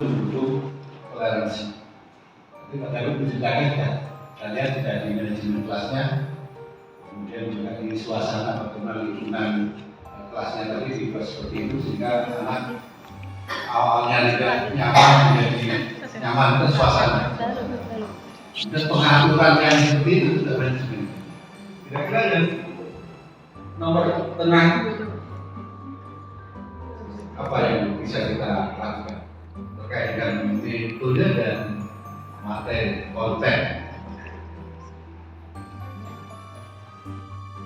untuk toleransi. Jadi Pak David menceritakan ya, kalian tidak di manajemen kelasnya, kemudian juga di suasana bagaimana lingkungan kelasnya tadi dibuat seperti itu sehingga anak awalnya tidak nyaman menjadi nyaman ke suasana. Dan pengaturan yang seperti itu sudah manajemen. Kira-kira yang nomor tengah apa yang bisa kita lakukan terkait dengan metode dan materi konten?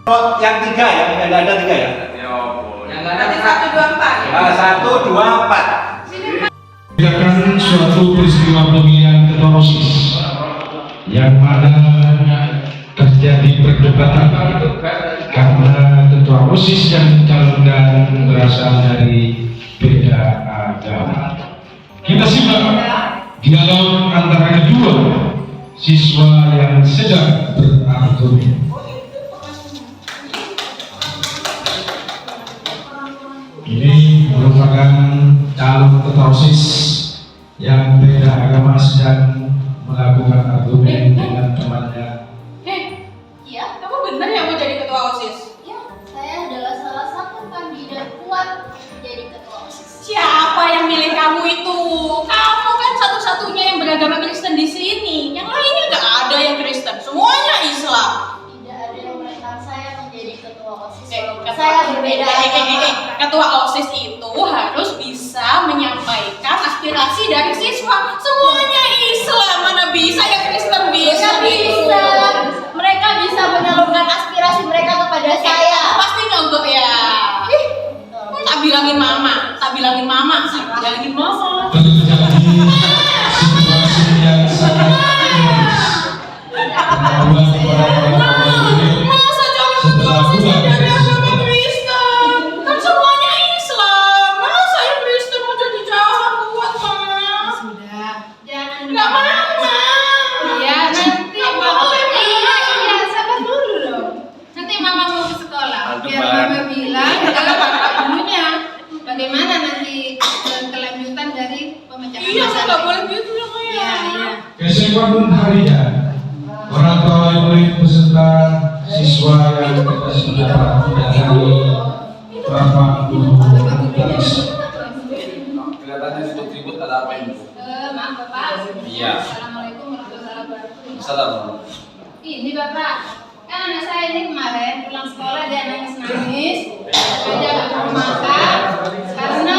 Oh, yang tiga ya, yang nggak ada tiga ya? Yang nggak ada 1, 2, 4. 1, 2, 4. Tindakan suatu peristiwa pemilihan ketua OSIS yang mana terjadi perdebatan karena ketua OSIS yang dicalonkan berasal dari beda agama. Kita simak dialog antara kedua siswa yang sedang berargumen. Ini merupakan calon ketua OSIS yang beda agama sedang melakukan argumen dengan temannya. Iya, kamu benar ya mau jadi ketua OSIS? Ya, saya adalah salah satu kandidat kuat jadi ketua OSIS. Siapa yang milih kamu itu? Kamu kan satu-satunya yang beragama Kristen di sini. Yang lainnya nggak ada yang Kristen, semuanya Islam. Tidak ada yang menentang saya menjadi ketua OSIS. Ketua- Saya berbeda agama. Ketua OSIS itu harus bisa menyampaikan aspirasi dari siswa. Semuanya Islam, mana bisa yang Kristen bisa? Mereka bisa menyalurkan aspirasi mereka kepada saya. Pasti nyogok ya. Tak bilangin mama, tak bilangin mama, tak bilangin mama. Terjadi situasi yang sangat ironis bahwa para ini Masa jangan setelah pulang dari dari agama sekolah Kristen? Kan semuanya Islam. Masa yang Kristen mau jadi jahat buat mama? Sudah, jangan. Nggak mama. Ya, nanti Apa mama. boleh, Mama? Iya, sabar dulu dong. Nanti mama mau ke sekolah. Biar mama bilang kalau bapak gurunya bagaimana nanti kelanjutan dari pemecahan Iya, masalah. nggak boleh gitu ya Iya, iya. keesokan harinya orang tua murid beserta siswa yang tidak sependapat mendatangi bapak guru garis. Kelihatannya ribut-ribut, ada apa ini? Maaf bapak. Iya. Assalamualaikum warahmatullahi wabarakatuh. Assalamualaikum. Ini bapak, kan anak saya ini kemarin pulang sekolah dia nangis-nangis, aja nggak mau makan karena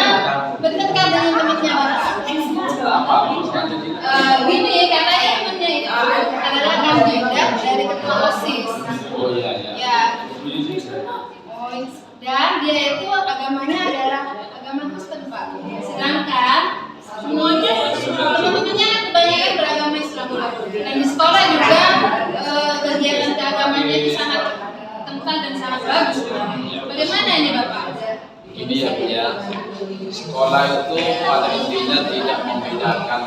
bertengkar dengan temannya bapak. Gini karena temannya itu adalah kandidat dari ketua OSIS. Oh iya iya. Ya. Oh, dan dia itu agamanya adalah agama Kristen pak. Sedangkan semuanya teman-temannya kebanyakan beragama Islam. Dan di sekolah juga kegiatan keagamannya itu sangat kental dan sangat bagus. Bagaimana ini bapak? Ini ya, sekolah itu pada intinya tidak membedakan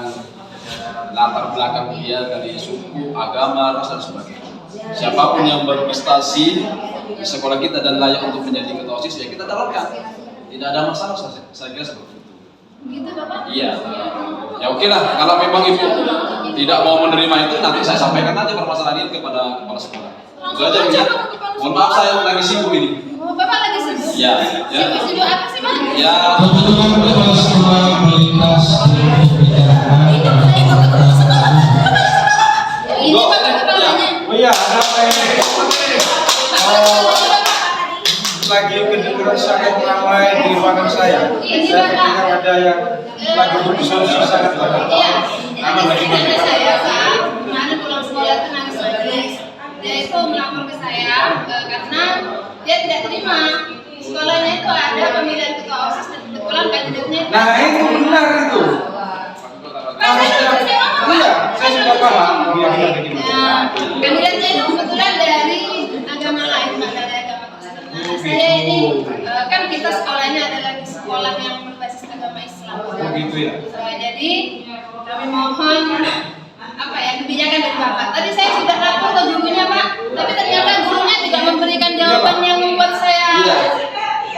latar belakang dia dari suku, agama, ras dan sebagainya. Siapapun yang berprestasi di sekolah kita dan layak untuk menjadi ketua OSIS ya kita calonkan. Tidak ada masalah saya kira seperti itu. Begitu bapak? Iya. Ya oke lah, kalau memang ibu tidak mau menerima itu nanti saya sampaikan aja permasalahan ini kepada kepala sekolah. Itu aja ya. Mohon maaf saya lagi sibuk ini. Oh, bapak lagi sibuk? Ya, ya. Sibuk apa sih pak? Ya. Kebetulan kepala sekolah melintas di pembicaraan Ini bapak kepalanya. Oh iya, ada apa ini? Lagi kedengaran sangat ramai di ruangan saya. Ini Saya bapak. dengar ada yang lagi berdiskusi sangat banyak. Iya, Aman lagi ada saya pak, kemarin pulang sekolah itu nangis-nangis. Dia itu melapor ke saya karena dia tidak terima sekolahnya itu ada pemilihan ketua OSIS dan kebetulan kandidatnya. Nah itu benar itu. Iya, saya sudah paham dia bilang begini. Nah, kandidatnya itu kebetulan dari agama lain, Pak, dari agama Kristen. Nah, saya ini kan kita sekolahnya adalah di sekolah yang berbasis agama Islam. Begitu ya. Jadi kami mohon apa ya kebijakan dari Bapak. Tadi saya sudah lapor ke gurunya Pak, tapi ternyata gurunya tidak memberikan jawaban yang membuat saya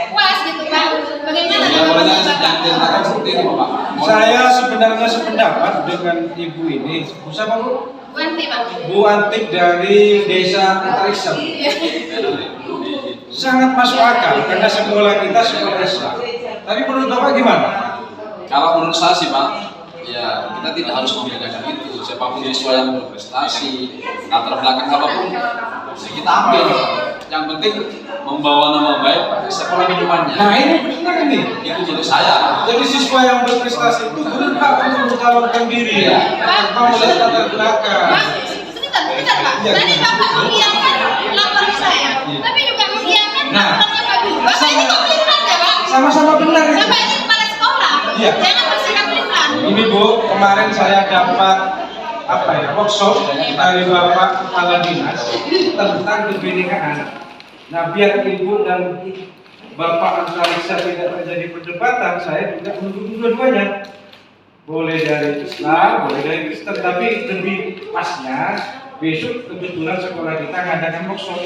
puas gitu Pak. Bagaimana Bapak? sebenarnya yang dikatakan seperti itu Bapak. Saya sebenarnya sependapat dengan ibu ini. Siapa Bu? Ganti Pak. Bu Antik dari Desa Antariksa. Sangat masuk akal karena sekolah kita sekolah Islam. Tapi menurut Bapak gimana? Kalau menurut saya sih Pak, ya kita tidak harus membedakan itu. Siapapun siswa yang berprestasi, latar belakang apapun, ya kita ambil. Yang penting membawa nama baik sekolah minumannya. Nah ini benar ini. Itu jadi saya. Jadi siswa yang berprestasi itu berhak untuk mencalonkan diri. Iya. Tanpa melihat latar belakang. Pak, sebentar Pak. Tadi Bapak mengiyakan lapor saya, tapi juga mengiyakan Nah. lapornya Pak Guru. Bapak ini kok pelin-pelan ya Pak? Sama-sama benar itu. Bapak ini kepala sekolah. Iya. Jangan bersikap pelin-pelan. Ini Bu, kemarin saya dapat workshop dari Bapak Kepala Dinas tentang kebinekaan. Nah, biar Ibu dan Bapak Antariksa tidak terjadi perdebatan, saya juga mendukung dua-duanya. Boleh dari Islam, boleh dari Kristen, tapi lebih pasnya besok kebetulan sekolah kita mengadakan workshop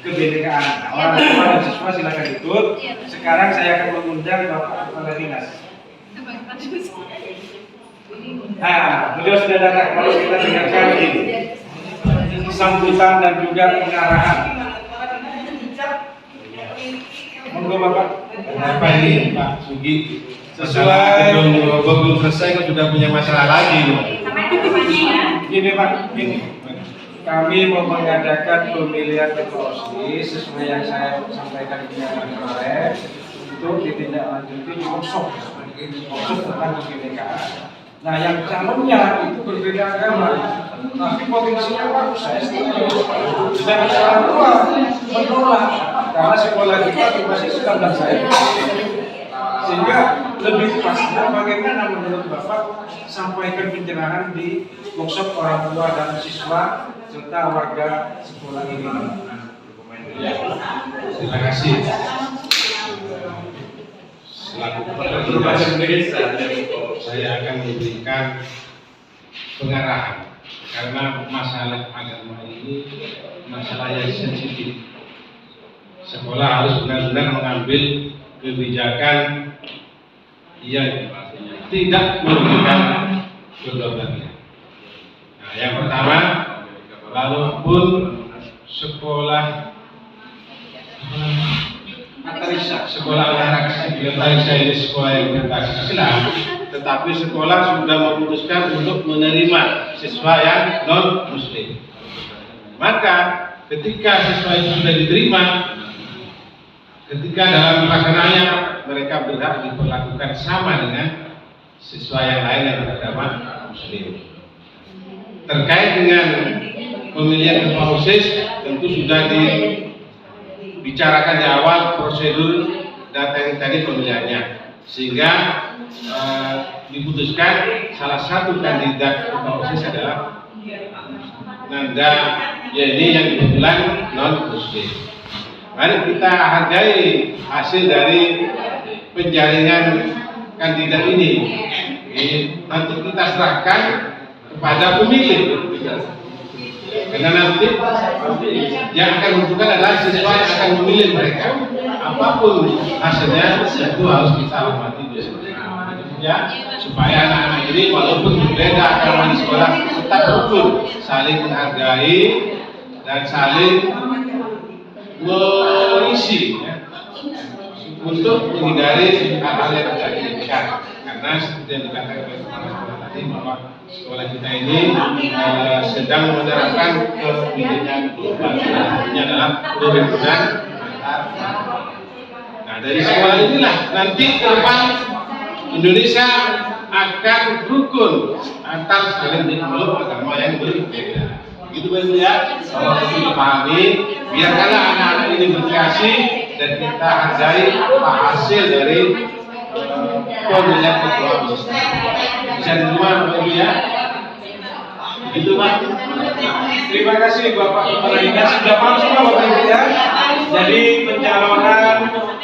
kebinekaan. Orang tua dan siswa silakan ikut. Sekarang saya akan mengundang Bapak Kepala Dinas. Nah, beliau sudah datang. Kalau kita dengarkan ini sambutan dan juga pengarahan. Monggo Bapak. Kenapa ini Pak Sugi? Sesuai belum selesai kok sudah punya masalah lagi. Ini Pak, ini. Kami mau mengadakan pemilihan ketua OSIS sesuai yang saya sampaikan kemarin untuk ditindaklanjuti di workshop tentang kebinekaan. Nah, yang calonnya itu berbeda agama, tapi potensinya bagus. Saya setuju. Sedangkan orang tua menolak karena sekolah kita masih Islam dan saya. Sehingga lebih pasnya bagaimana menurut Bapak sampaikan pencerahan di workshop orang tua dan siswa serta warga sekolah ini. Terima kasih. Selaku kepala dinas, saya akan memberikan pengarahan karena masalah agama ini masalah yang sensitif. Sekolah harus benar-benar mengambil kebijakan yang tidak merugikan kedua belah pihak. Nah, yang pertama, walaupun sekolah sekolah Antariksa ini sekolah yang berbasis Islam, tetapi sekolah sudah memutuskan untuk menerima siswa yang non Muslim. Maka ketika siswa itu sudah diterima, ketika dalam pelaksanaannya mereka berhak diperlakukan sama dengan siswa yang lain yang beragama Muslim. Terkait dengan pemilihan ketua OSIS, tentu sudah dibicarakan di awal prosedur data yang tadi pemilihannya, sehingga diputuskan salah satu kandidat ketua OSIS adalah Nanda, yaitu yang kebetulan non Muslim. Mari kita hargai hasil dari penjaringan kandidat ini. Nanti kita serahkan kepada pemilih. Karena nanti yang akan menentukan adalah siswa yang akan memilih mereka. Apapun hasilnya itu harus kita hormati bersama. Ya, supaya anak-anak ini walaupun berbeda agama di sekolah tetap rukun, saling menghargai dan saling mengisi ya, untuk menghindari hal-hal yang terjadi karena seperti yang dikatakan oleh kepala sekolah tadi bahwa sekolah kita ini sedang menerapkan kebijakan global. Ini adalah perhimpunan antar. Nah, dari sekolah inilah nanti ke depan Indonesia akan rukun antar saling berpeluk agama yang berbeda. Begitu Bapak ya, kalau itu dipahami, biarkanlah anak-anak ini berkreasi dan kita hargai hasil dari pemilihan ketua OSIS. Bisa diterima Bapak Ibu ya? Begitu Pak. Terima kasih Bapak Kepala Dinas, sudah paham semua Bapak Ibu ya. Jadi pencalonan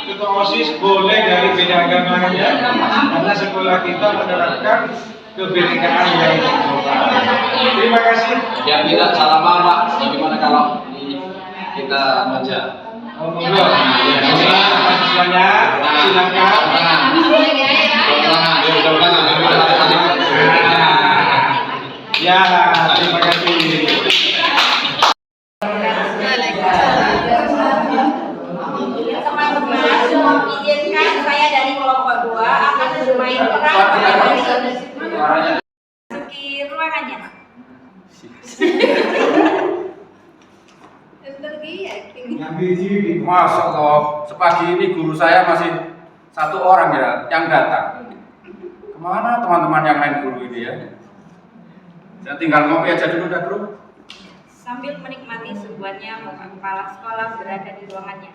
ketua OSIS boleh dari beda agama ya, karena sekolah kita menerapkan kebinekaan yang global. Terima kasih. Ya tidak salah paham Pak. Bagaimana kalau kita baca? Monggo. Ya, siswanya, silakan. Ya, terima kasih. Teman-teman, izinkan saya dari kelompok 2 akan bermain peran pada hari ini. Masuki ruangannya. Masya Allah, sepagi ini guru saya masih satu orang ya yang datang. Kemana teman-teman yang lain guru ini ya? Saya tinggal ngopi aja dulu dah bro. Sambil menikmati suguhannya, Bapak Kepala Sekolah berada di ruangannya.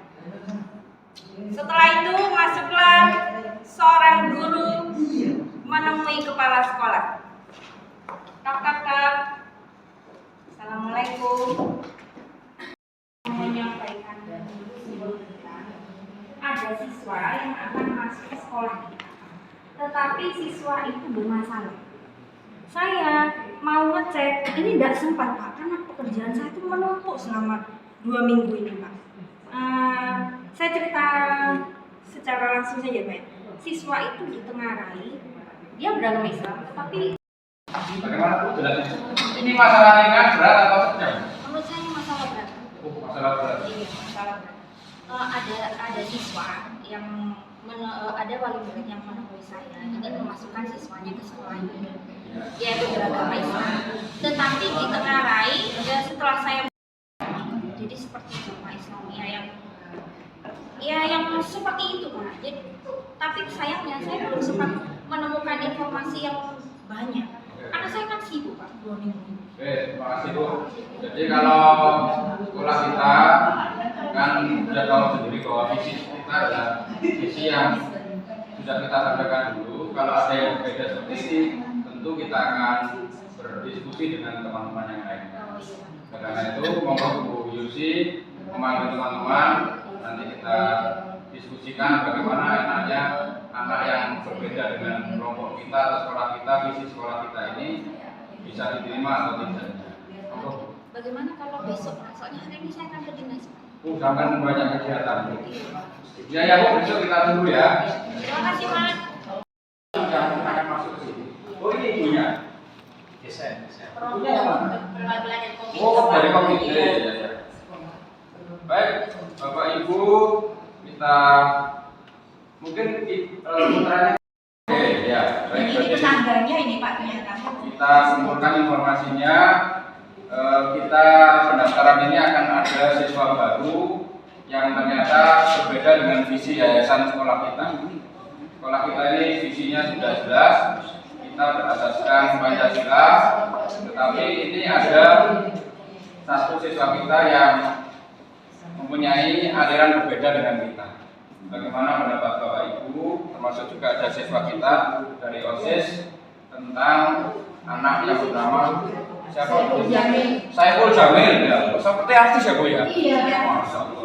Setelah itu masuklah seorang guru menemui kepala sekolah. Kak. Assalamualaikum. Menyampaikan ada siswa yang akan masuk ke sekolah kita, tetapi siswa itu bermasalah. Saya mau ngecek, ini tidak sempat Pak, karena pekerjaan saya itu menumpuk selama 2 minggu ini Pak. Saya cerita secara langsung saja Pak. Siswa itu ditengarai, dia beragama Islam, tetapi Bagaimana Bu jelasnya? Ini masalah ringan, berat atau sedang? menurut saya ini masalah berat. Oh, masalah berat. Iya, masalah berat. Ada siswa yang ada wali murid yang menemui saya ingin memasukkan siswanya ke sekolah ini, yaitu beragama Islam. Tetapi ditengarai setelah saya jadi seperti jamaah Islamiyah yang seperti itu Pak. Jadi, tapi sayangnya saya belum sempat menemukan informasi yang banyak. Karena saya kan sibuk Pak 2 minggu. Oke, terima kasih Bu. Jadi kalau sekolah kita kan sudah tahu sendiri bahwa visi kita adalah visi yang sudah kita sampaikan dulu. Kalau ada yang berbeda seperti ini, tentu kita akan berdiskusi dengan teman-teman yang lain. Karena itu, monggo Bu Yusi memanggil teman-teman, nanti kita diskusikan bagaimana enaknya anak yang berbeda dengan kelompok kita atau sekolah kita, visi sekolah kita ini bisa diterima atau tidak. Bagaimana kalau besok? Soalnya hari ini saya akan ke dinas. Kan banyak kegiatan. Ya Bu, besok kita tunggu ya. Terima kasih Mas. Yang akan masuk ke sini. Oh ini ibunya. Oh dari komite. Ya. Baik, Bapak Ibu, kita mungkin putranya. Oke, ya. Baik, Ini tetangganya ini Pak ternyata. kita kumpulkan informasinya. Kita pendaftaran ini akan ada siswa baru yang ternyata berbeda dengan visi yayasan sekolah kita. Sekolah kita ini visinya sudah jelas, kita berasaskan Pancasila, tetapi ini ada satu siswa kita yang mempunyai aliran berbeda dengan kita. Bagaimana pendapat Bapak Ibu, termasuk juga ada siswa kita dari OSIS tentang anak yang bernama siapa? Saiful Jamil ya. Seperti artis ya Bu ya? Iya. Masya Allah.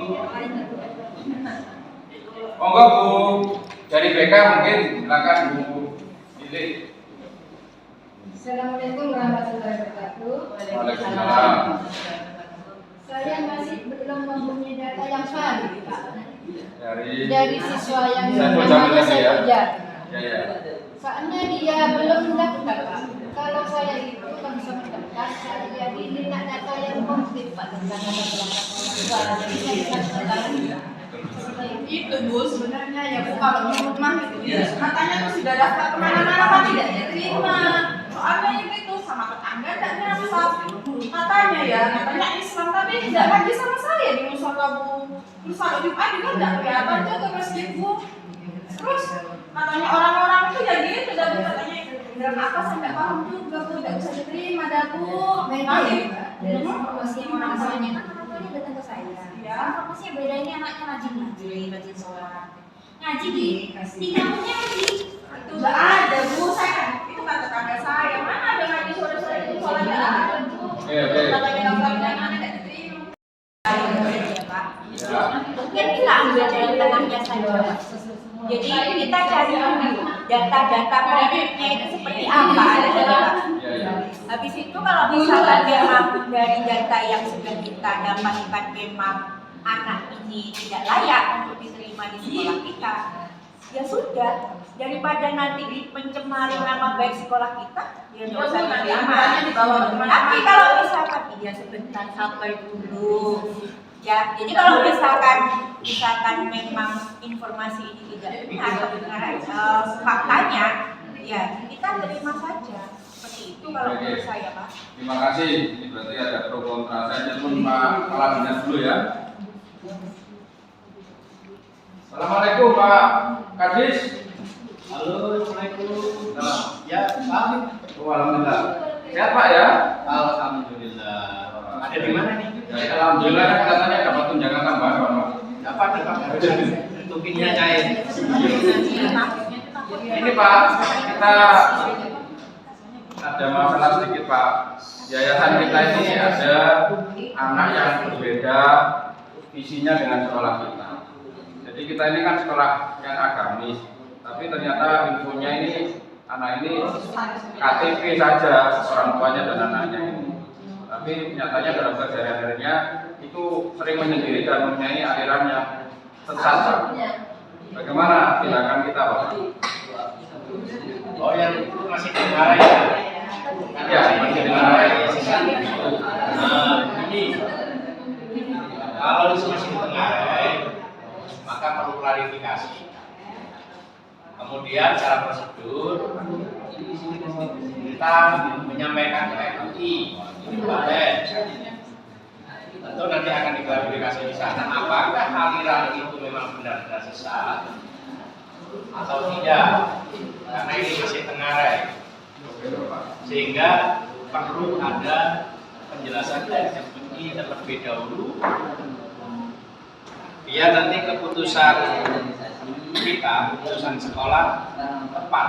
Monggo Bu, dari BK mungkin silakan Bu Lili. Assalamualaikum warahmatullahi wabarakatuh. Waalaikumsalam. Saya masih belum mempunyai data yang valid Pak. Dari Siswa yang Saiful Jamil namanya tadi ya? Saiful Jamil. Ya. Soalnya dia belum mendaftar Pak. Kalau saya itu langsung mendaftar, jadi minta data yang komplit Pak tentang latar belakang orang tua. Jadi saya bisa mengetahui. Itu Bu, sebenarnya ya Bu, kalau di rumah itu katanya tuh sudah daftar kemana-mana kan tidak diterima. Soalnya itu sama tetangga tidak nyasar. Katanya Islam tapi tidak lagi sama saya di musola Bu. Terus kalau Jumat juga tidak kelihatan tuh ke masjid Bu. Terus katanya orang-orang itu ya gitu, dan Bu katanya dan apa saya tidak paham juga Bu, tidak bisa diterima dah Bu. Dan informasi yang orang tuanya kan orang tuanya datang ke saya. Informasinya beda, ini anaknya rajin sholat, ngaji di kampungnya ngaji. Itu nggak ada Bu, saya itu kan tetangga saya, mana ada ngaji sore-sore itu sholat nggak ada Bu. Katanya daftarnya mana nggak diterima. Mungkin kita ambil dari tengahnya saja. Jadi kita cari dulu data-data konkretnya itu seperti apa ada dari Pak. Habis itu kalau misalkan memang dari data yang sudah kita dapatkan memang anak ini tidak layak untuk diterima diterima di sekolah kita, ya sudah, daripada nanti pencemari nama baik sekolah kita, ya nggak usah diterima. Tapi kalau misalkan iya sebentar sabar dulu, ya. Jadi kalau misalkan memang informasi ini tidak benar, kebenaran faktanya, ya kita terima saja. Seperti itu kalau menurut saya, Pak. Terima kasih. Ini berarti ada pro kontra. Saya telepon Pak Kepala Dinas dulu ya. Assalamualaikum Pak Kadis. Halo, Assalamualaikum. Ya, Pak. Oh, alhamdulillah. Sehat Pak ya? Alhamdulillah. Ada di mana nih? Ya, alhamdulillah kelihatannya dapat tunjangan tambahan Pak. Dapat nih Pak. Tupinnya cair. Ini Pak, kita ada masalah sedikit Pak. Yayasan kita ini ada anak yang berbeda visinya dengan sekolah kita. Jadi kita ini kan sekolah yang agamis, tapi ternyata infonya ini anak ini KTP saja orang tuanya dan anaknya ini. Tapi nyatanya dalam kesehariannya itu sering menyendiri dan mempunyai aliran yang sesat Pak. Bagaimana tindakan kita Pak? Oh, yang itu masih dengar ya? Ya, masih dengar. Ini kalau itu masih dengar, maka perlu klarifikasi. Kemudian secara prosedur kita menyampaikan ke MUI, Balen. Tentu nanti akan diklarifikasi di sana apakah aliran itu memang benar-benar sesat atau tidak, karena ini masih tengarai, sehingga perlu ada penjelasan dari MUI terlebih dahulu, biar nanti keputusan kita, keputusan sekolah tepat.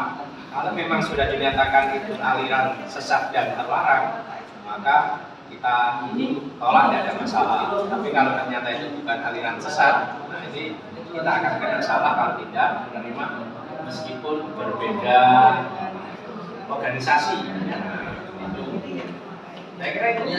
Kalau memang sudah dinyatakan itu aliran sesat dan terlarang, maka kita tolak, tidak ada masalah. Tapi kalau ternyata itu bukan aliran sesat, nah ini kita akan kena salah kalau tidak menerima meskipun berbeda organisasi. Itu, saya kira itu.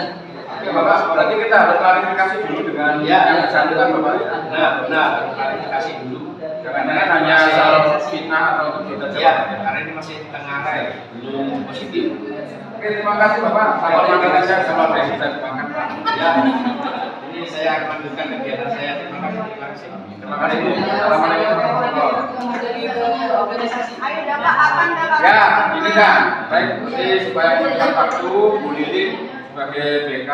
Oke Bapak, berarti kita harus klarifikasi dulu dengan yang bersangkutan Bapak ya? Benar, klarifikasi dulu. Jangan-jangan hanya soal fitnah atau tidak. Ya, karena ini masih tengarai, belum positif. Oke, terima kasih Bapak. Selamat makan aja sama Presiden makan Pak. Ya, ini saya akan lanjutkan kegiatan saya. Terima kasih. Terima kasih Bu. Assalamualaikum warahmatullahi Organisasi. Ayo dapat apa dapat? Ya, ini kan. Baik, jadi supaya cepat waktu, Bu Lili sebagai BK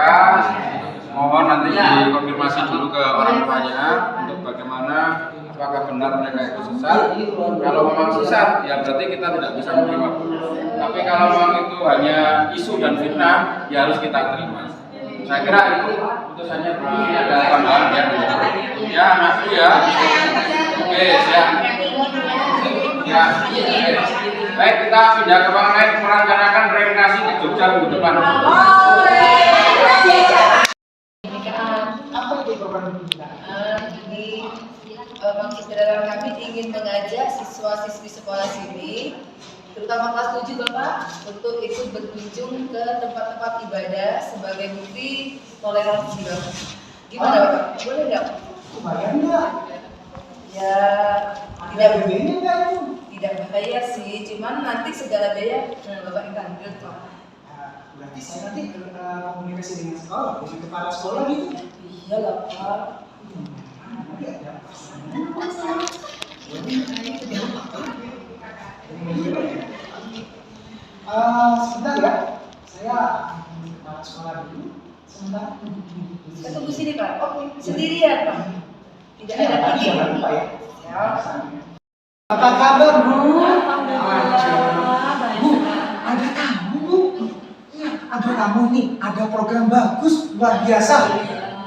mohon nanti dikonfirmasi dulu ke orang tuanya untuk bagaimana apakah benar mereka itu sesat. Kalau memang sesat, ya berarti kita tidak bisa menerima. Tapi kalau memang itu hanya isu dan fitnah, ya harus kita terima. Saya kira itu putusannya begini, ada tambahan ya. Ya anakku ya. Oke, siap. Ya. Baik, kita pindah ke Bang Naik merencanakan rekrutasi di Jogja minggu depan. Apa itu program pembinaan? Ini maksud kedatangan kami ingin mengajak siswa-siswi sekolah sini, terutama kelas 7 Bapak, untuk ikut berkunjung ke tempat-tempat ibadah sebagai bukti toleransi Bapak. Gimana Bapak? Boleh nggak? Bayar nggak? Ya, tidak bahaya sih, cuman nanti segala biaya Bapak yang tanggung Pak. Berarti saya nanti komunikasi dengan sekolah, dengan kepala sekolah gitu. Iya lah Pak. Sebentar ya, saya kepala sekolah dulu. Sebentar. Saya tunggu sini Pak. Oke, sendirian Pak. Tidak ada lagi. Jangan lupa ya. Apa kabar Bu? Bu, Ada kamu Bu. Ada kamu nih, ada program bagus, luar biasa.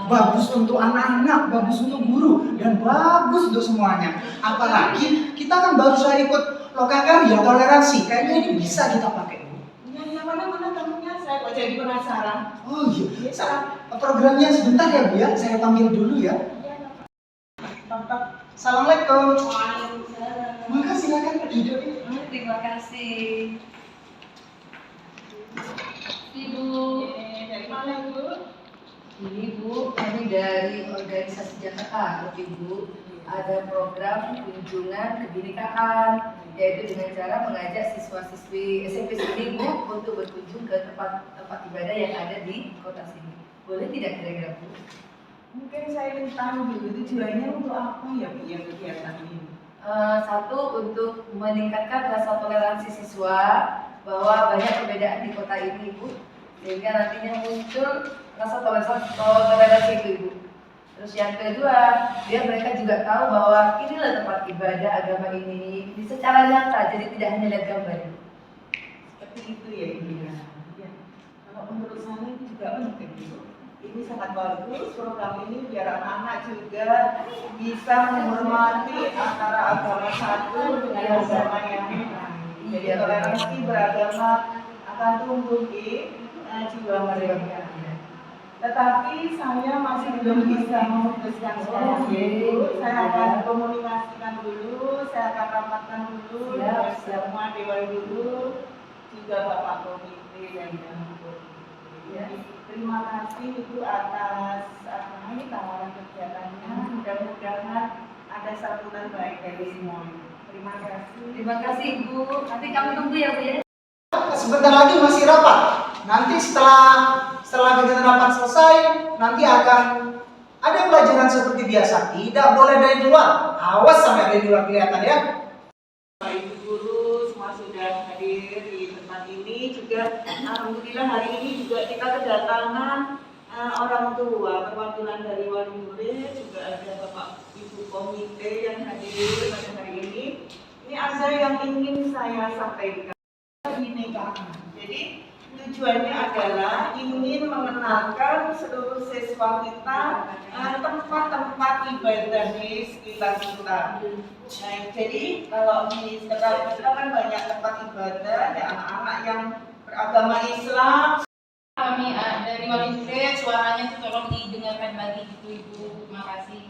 Bagus untuk anak-anak, bagus untuk guru, dan bagus untuk semuanya. Apalagi kita kan baru saja ikut lokakarya toleransi, kayaknya ini bisa kita pakai. Yang mana kamunya saya kok jadi penasaran. Oh iya, programnya sebentar ya Bu ya, saya panggil dulu ya. Assalamualaikum. Maka silakan duduk. Terima kasih. Ibu, dari mana Bu? Ini Bu, kami dari organisasi Jakarta, Ibu. ada program kunjungan kebinekaan, yaitu dengan cara mengajak siswa-siswi SMP sini Bu untuk berkunjung ke tempat ibadah yang ada di kota sini. Boleh tidak kira-kira Bu? Mungkin saya ingin tahu dulu tujuannya untuk apa ya Bu ya kegiatan ini? Satu, untuk meningkatkan rasa toleransi siswa bahwa banyak perbedaan di kota ini Ibu, sehingga nantinya muncul rasa toleransi itu Ibu. Terus yang kedua, biar mereka juga tahu bahwa inilah tempat ibadah agama ini secara nyata, jadi tidak hanya lihat gambar. Seperti itu ya Ibu ya. Ya. Kalau menurut saya itu juga penting Ibu. Ini sangat bagus program ini biar anak-anak juga bisa menghormati antara agama satu dengan agama yang lain. Jadi toleransi beragama akan tumbuh di jiwa mereka. Tetapi saya masih belum bisa memutuskan sekarang dulu. Saya akan komunikasikan dulu, saya akan rapatkan dulu dengan semua dewan guru, juga Bapak Komite dan ya. Terima kasih Ibu atas ini tawaran kegiatannya. Mudah-mudahan ada sambutan baik dari semuanya. Terima kasih. Terima kasih Ibu. Nanti kami tunggu ya Bu ya. Sebentar lagi masih rapat. Nanti setelah kegiatan rapat selesai, nanti akan ada pelajaran seperti biasa. Tidak boleh dari luar. Awas sampai dari luar kelihatan ya. Ibu guru semua sudah hadir di tempat ini juga. Alhamdulillah hari ini juga kita kedatangan orang tua perwakilan dari wali murid, juga ada Bapak Ibu Komite yang hadir pada hari ini. Ini ada yang ingin saya sampaikan. Jadi tujuannya adalah ingin mengenalkan seluruh siswa kita tempat-tempat ibadah di sekitar kita. Nah, jadi kalau di sekitar kita kan banyak tempat ibadah, ada anak-anak yang beragama Islam. Kami dari wali murid, suaranya tuh tolong didengarkan lagi gitu Ibu. Terima kasih.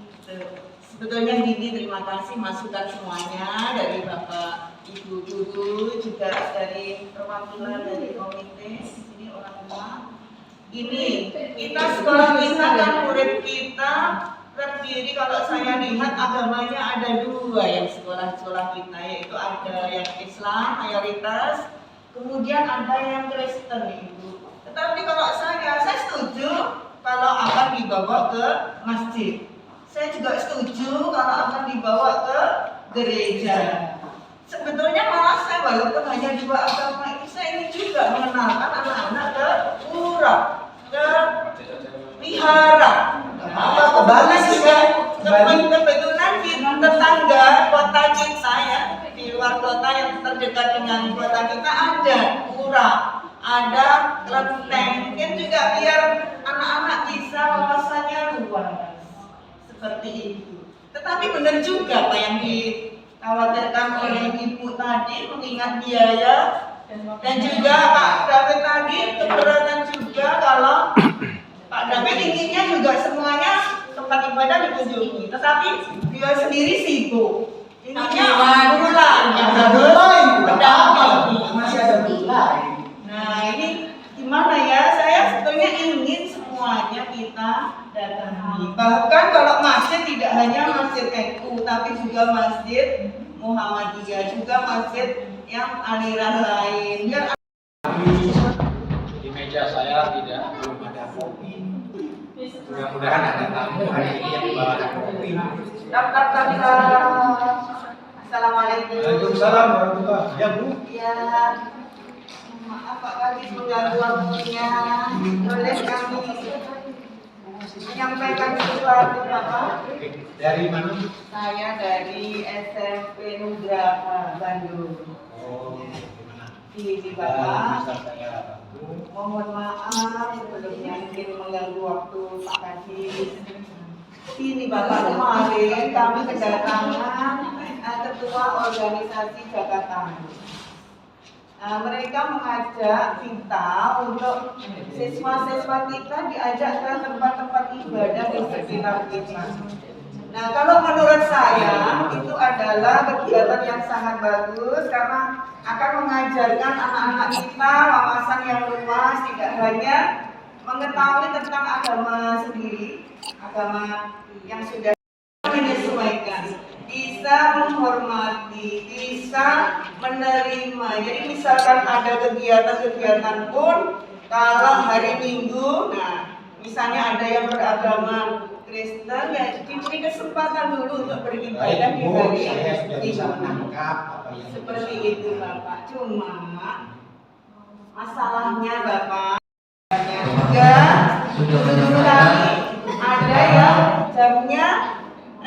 Sebetulnya gini, terima kasih masukan semuanya dari Bapak Ibu guru, juga dari perwakilan dari komite di sini orang tua. Ini kita sekolah kita kan murid kita terdiri, kalau saya lihat agamanya ada dua yang sekolah kita, yaitu ada yang Islam mayoritas, kemudian ada yang Kristen Ibu. Tetapi kalau saya setuju kalau akan dibawa ke masjid. Saya juga setuju kalau akan dibawa ke gereja. Sebetulnya malah saya walaupun hanya dua agama itu, saya ingin juga mengenalkan anak-anak ke pura, ke wihara. Kembali juga Kebetulan di tetangga kota kita ya, di luar kota yang terdekat dengan kota kita ada pura, ada kelenteng. Mungkin juga biar anak-anak bisa wawasannya luas seperti itu. Tetapi benar juga apa yang dikhawatirkan oleh Ibu tadi, mengingat biaya dan juga Pak David tadi keberatan juga kalau Pak David inginnya juga semuanya tempat ibadah dikunjungi, tetapi dia sendiri sibuk. Inginnya mulai, masih ada mulai. Nah ini gimana ya? Saya sebetulnya ingin semuanya kita datangi. Bahkan kalau masjid tidak hanya masjid NU, tapi juga masjid Muhammadiyah, juga masjid yang aliran lain. Di meja saya belum ada kopi. Mudah-mudahan ada tamu hari ini yang membawa kopi. Assalamualaikum. Waalaikumsalam warahmatullahi wabarakatuh. Ya Bu. Ya, maaf Pak Kadis mengganggu waktunya. Boleh kami menyampaikan sesuatu Bapak? Dari mana? Saya dari SMP Nugraha Bandung. Oh, gimana? Di Bapak. Bisa saya bantu? Mohon maaf sebelumnya mungkin mengganggu waktu Pak Kadis. Ini Bapak, kemarin kami kedatangan Ketua Organisasi Jakarta. Mereka mengajak kita untuk siswa-siswa kita diajak ke tempat-tempat ibadah di sekitar kita. Nah, kalau menurut saya itu adalah kegiatan yang sangat bagus karena akan mengajarkan anak-anak kita wawasan yang luas, tidak hanya mengetahui tentang agama sendiri, agama yang sudah menyesuaikan menyesuaikan, bisa menghormati, bisa menerima. Jadi misalkan ada kegiatan-kegiatan pun, kalau hari Minggu, nah misalnya ada yang beragama Kristen, ya diberi kesempatan dulu untuk beribadah di hari Minggu. Seperti itu Bapak. Cuma masalahnya Bapak, juga guru kami ada yang jamnya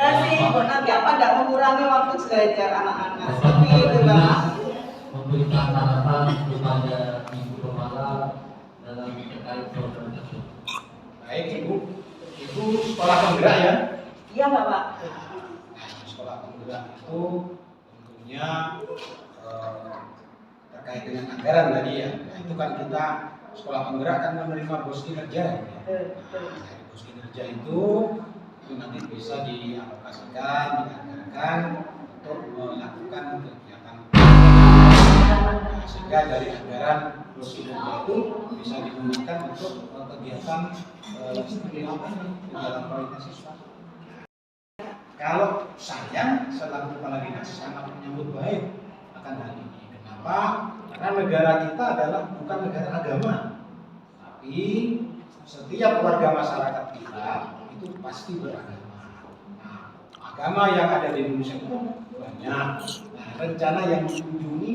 sibuk, nanti apa tidak mengurangi waktu belajar anak-anak. Seperti itu Bapak. Memberikan harapan kepada ibu kepala dalam terkait program tersebut. Baik Ibu sekolah penggerak ya? Iya Bapak. Nah, sekolah penggerak itu tentunya terkait dengan anggaran tadi ya. Nah, itu kan kita sekolah penggerak kan menerima bos kinerja ya. Nah, dari bos kinerja itu nanti bisa dialokasikan, dianggarkan untuk melakukan kegiatan. Nah, sehingga dari anggaran bos kinerja itu bisa digunakan untuk kegiatan kegiatan prioritas siswa. Kalau saya selaku kepala dinas sangat menyambut baik akan hal ini. Kenapa? Karena negara kita adalah bukan negara agama, tapi setiap warga masyarakat kita itu pasti beragama. Nah, agama yang ada di Indonesia itu banyak. Nah, rencana yang dikunjungi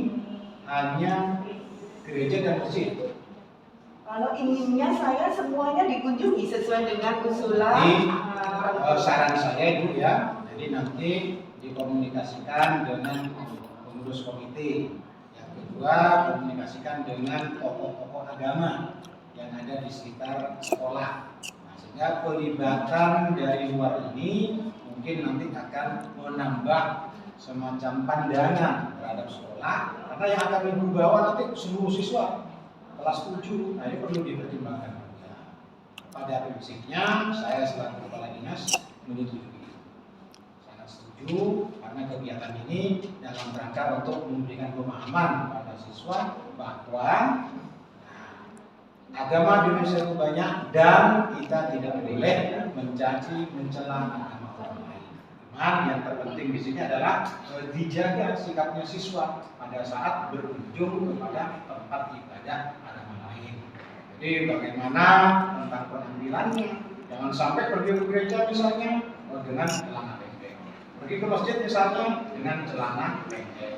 hanya gereja dan masjid. Kalau inginnya saya semuanya dikunjungi sesuai dengan usulan. Saran saya itu ya, jadi nanti dikomunikasikan dengan pengurus komite. Yang kedua, komunikasikan dengan tokoh-tokoh agama yang ada di sekitar sekolah. Nah, sehingga pelibatan dari luar ini mungkin nanti akan menambah semacam pandangan terhadap sekolah, karena yang akan ibu bawa nanti seluruh siswa kelas 7, nah ini perlu dipertimbangkan. Pada prinsipnya saya selaku kepala dinas menyetujui, sangat setuju, karena kegiatan ini dalam rangka untuk memberikan pemahaman kepada siswa bahwa agama di Indonesia itu banyak dan kita tidak boleh mencaci mencela agama orang lain. Cuman yang terpenting di sini adalah dijaga sikapnya siswa pada saat berkunjung kepada tempat ibadah agama lain. Jadi bagaimana tentang penampilannya, jangan sampai pergi ke gereja misalnya dengan celana pendek, pergi ke masjid misalnya dengan celana pendek,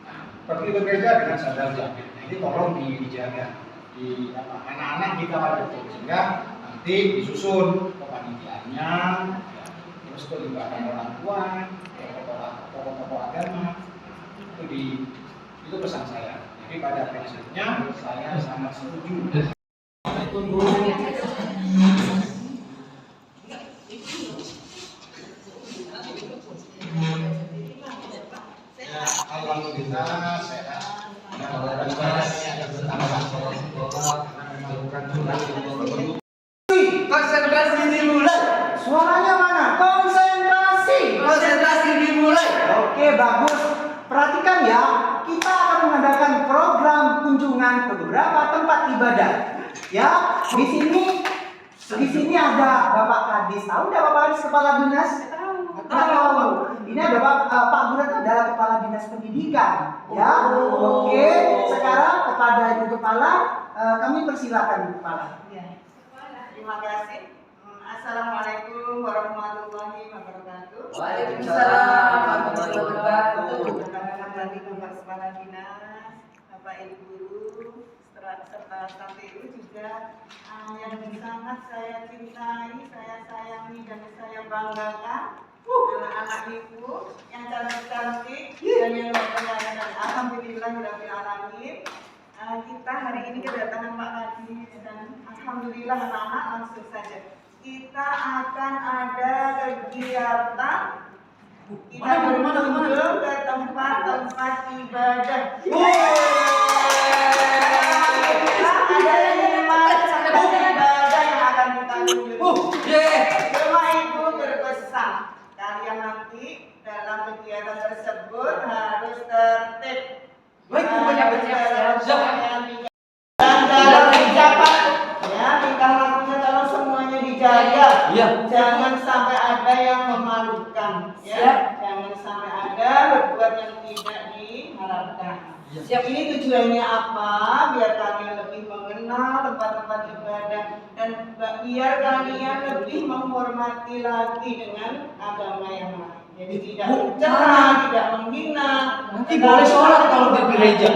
nah, pergi ke gereja dengan sandal jepit. Nah, ini tolong dijaga di anak-anak kita betul, sehingga nanti disusun kepanitiaannya, ya, terus pelibatan orang tua, tokoh-tokoh agama, itu pesan saya. Jadi pada prinsipnya saya sangat setuju. Ya, alhamdulillah sehat. Konsentrasi dimulai. Suaranya mana? Konsentrasi dimulai. Oke, bagus. Perhatikan ya, kita akan mengadakan program kunjungan ke beberapa tempat ibadah. Ya, di sini ada Bapak Kadis. Tahu nggak Bapak Kadis kepala dinas? Tahu. Ini ada Pak Burat adalah kepala dinas pendidikan. Ya, oke. Sekarang kepada Ibu Kepala, kami persilakan Kepala. Ya. Terima kasih. Assalamualaikum warahmatullahi wabarakatuh. Waalaikumsalam warahmatullahi wabarakatuh. Rekan-rekan dari Bapak Kepala Dinas, Bapak Ibu Guru, serta staf TU juga yang sangat saya cintai, saya sayangi dan saya banggakan, anak-anak ibu yang cantik-cantik dan yang berkenan. Alhamdulillahirabbil alamin. Kita hari ini kedatangan Pak Kadis dan alhamdulillah anak-anak langsung saja. Kita akan ada kegiatan, kita berkunjung ke tempat-tempat ibadah. Ada lima tempat ibadah yang akan kita kunjungi. Semua ibu berpesan, kalian nanti dalam kegiatan tersebut harus tertib. Dan dalam ucapan, ya, tingkah lakunya kalau semuanya dijaga, jangan sampai ada yang memalukan, ya. Jangan sampai ada berbuat yang tidak diharapkan. Ini tujuannya apa? Biar kalian lebih mengenal tempat-tempat ibadah dan biar kalian lebih menghormati lagi dengan agama yang lain. Jadi tidak mencela, tidak menghina. Nanti boleh sholat kalau di gereja.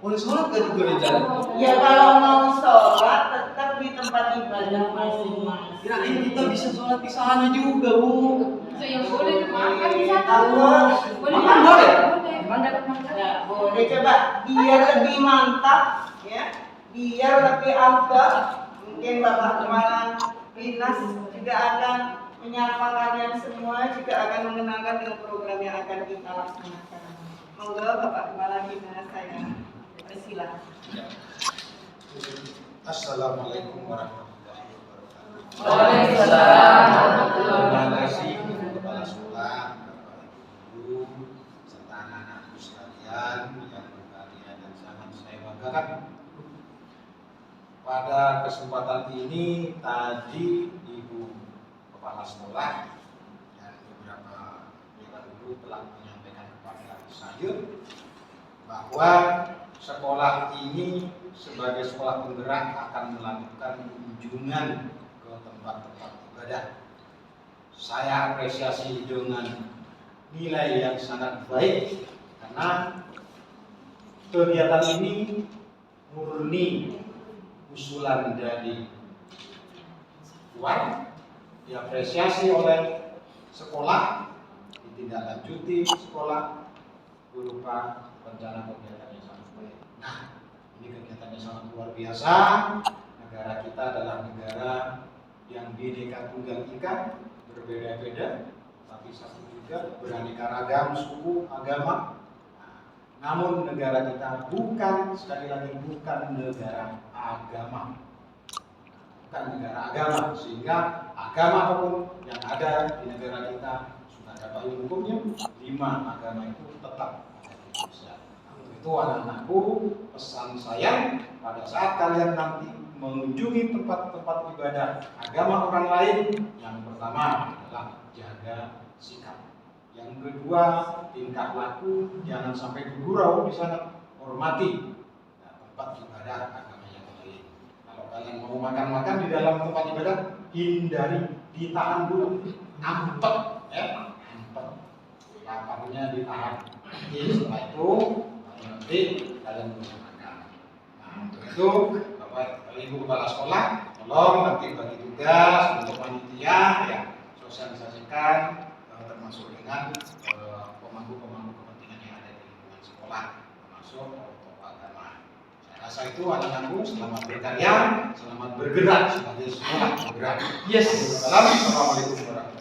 Boleh sholat ke di gereja? Ya kalau mau sholat tetap di tempat ibadah masing-masing. Kirain kita bisa sholat di sana juga, Bu. Saya boleh makan di sana. Boleh. Makan boleh? Ya, boleh coba biar lebih mantap ya. Biar lebih afdal. Mungkin Bapak Kepala Dinas juga akan menyapa kalian semua, juga akan mengenalkan dengan program yang akan kita laksanakan. Monggo Bapak Kepala Dinas, saya persilakan. Assalamualaikum warahmatullahi wabarakatuh. Waalaikumsalam. Terima kasih Kepala Sekolah, Bapak Ibu Guru, serta anak-anakku sekalian yang berbahagia dan sangat saya banggakan. Pada kesempatan ini tadi Ibu Kepala Sekolah dan beberapa Bapak Guru telah menyampaikan kepada saya bahwa sekolah ini sebagai sekolah penggerak akan melakukan kunjungan ke tempat-tempat ibadah. Saya apresiasi dengan nilai yang sangat baik karena kegiatan ini murni usulan dari luar, diapresiasi oleh sekolah, ditindaklanjuti sekolah berupa rencana kegiatan yang sangat baik. Nah, ini kegiatannya sangat luar biasa. Negara kita adalah negara yang Bhinneka Tunggal Ika, berbeda-beda, tapi satu juga, beraneka ragam suku, agama. Namun negara kita bukan, sekali lagi bukan negara agama, bukan negara agama, sehingga agama apapun yang ada di negara kita sudah ada payung hukumnya. 5 agama itu tetap ada di Indonesia. Untuk itu anak-anakku, pesan saya pada saat kalian nanti mengunjungi tempat-tempat ibadah agama orang lain, yang pertama adalah jaga sikap. Yang kedua, tingkah laku, jangan sampai bergurau di sana, hormati tempat ibadah agama yang lain. Kalau kalian mau makan-makan di dalam tempat ibadah, hindari, ditahan dulu, ampet, ya, ampet, laparnya ditahan. Jadi setelah itu, nanti kalian bisa makan. Nah, untuk itu, Bapak Ibu Kepala Sekolah, tolong nanti bagi tugas untuk panitia, ya, sosialisasikan, termasuk dengan pemangku-pemangku kepentingan yang ada di lingkungan sekolah, termasuk tokoh agama. Saya rasa itu anak-anakku, selamat berkarya, selamat bergerak sebagai sekolah bergerak. Yes. Assalamualaikum warahmatullahi wabarakatuh.